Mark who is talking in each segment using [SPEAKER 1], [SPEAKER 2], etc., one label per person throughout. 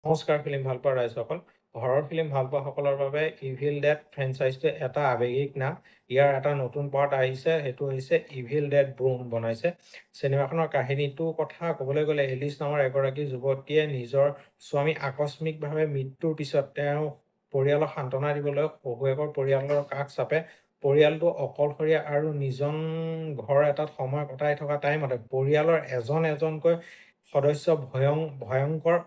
[SPEAKER 1] নমস্কাৰ ফিল্ম ভাল পোৱা ৰাইজসকল। হৰৰ ফিল্ম ভাল পোৱাসকলৰ বাবে ইভিল ডেড ফ্ৰেঞ্চাইজটো এটা আৱেগিক নাম। ইয়াৰ এটা নতুন পাৰ্ট আহিছে, সেইটো হৈছে ইভিল ডেড ব্ৰুন বনাইছে। চিনেমাখনৰ কাহিনীটোৰ কথা ক'বলৈ গ'লে এলিছ নামৰ এগৰাকী যুৱতীয়ে নিজৰ স্বামী আকস্মিকভাৱে মৃত্যুৰ পিছত তেওঁ পৰিয়ালক সান্তনা দিবলৈ শহুৱেকৰ পৰিয়ালৰ কাষ চাপে। পৰিয়ালটো অকলশৰীয়া আৰু নিজন ঘৰ এটাত সময় কটাই থকা টাইমতে পৰিয়ালৰ এজন এজনকৈ সদস্য ভয়ংকৰ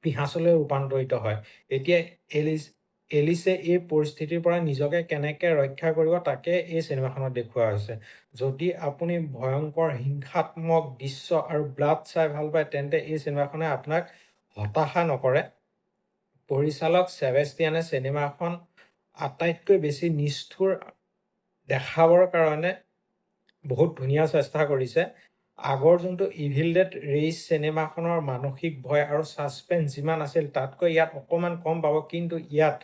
[SPEAKER 1] পিশাচলৈ ৰূপান্তৰিত হয়। এতিয়া এলিছে এই পৰিস্থিতিৰ পৰা নিজকে কেনেকে ৰক্ষা কৰিব তাকে এই চিনেমাখনত দেখুওৱা হৈছে। যদি আপুনি ভয়ংকৰ হিংসাত্মক দৃশ্য আৰু ব্লাড চাই ভাল পায় তেন্তে এই চিনেমাখনে আপোনাক হতাশা নকৰে। পৰিচালক ছেবেষ্টিয়ানে চিনেমাখন আটাইতকৈ বেছি নিষ্ঠুৰ দেখাবৰ কাৰণে বহুত ধুনীয়া চেষ্টা কৰিছে। আগৰ যোনটো ইভিল ডেড ৰেইজ চিনেমাখনৰ মানসিক ভয় আৰু ছাছপেন্স যিমান আছিল তাতকৈ ইয়াত অকণমান কম পাব, কিন্তু ইয়াত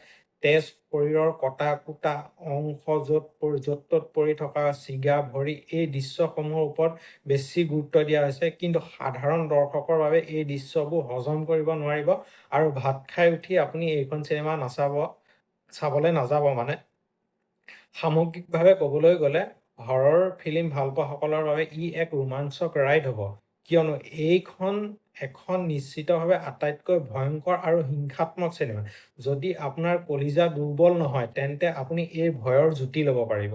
[SPEAKER 1] তেজ, শৰীৰৰ কটা কুটা অংশ য'ত ত'ত পৰি থকা চিগা ভৰি এই দৃশ্যসমূহৰ ওপৰত বেছি গুৰুত্ব দিয়া হৈছে। কিন্তু সাধাৰণ দৰ্শকৰ বাবে এই দৃশ্যবোৰ হজম কৰিব নোৱাৰিব আৰু ভাত খাই উঠি আপুনি এইখন চিনেমা চাবলৈ নাযাব। সামগ্ৰিকভাৱে ক'বলৈ গ'লে হৰৰ ফিল্ম ভাল পোৱাসকলৰ বাবে ই এক ৰোমাঞ্চক ৰাইড হ'ব, কিয়নো এইখন এখন নিশ্চিতভাৱে আটাইতকৈ ভয়ংকৰ আৰু হিংসাত্মক চিনেমা। যদি আপোনাৰ কলিজা দুৰ্বল নহয় তেন্তে আপুনি এই ভয়ৰ জুতি ল'ব পাৰিব।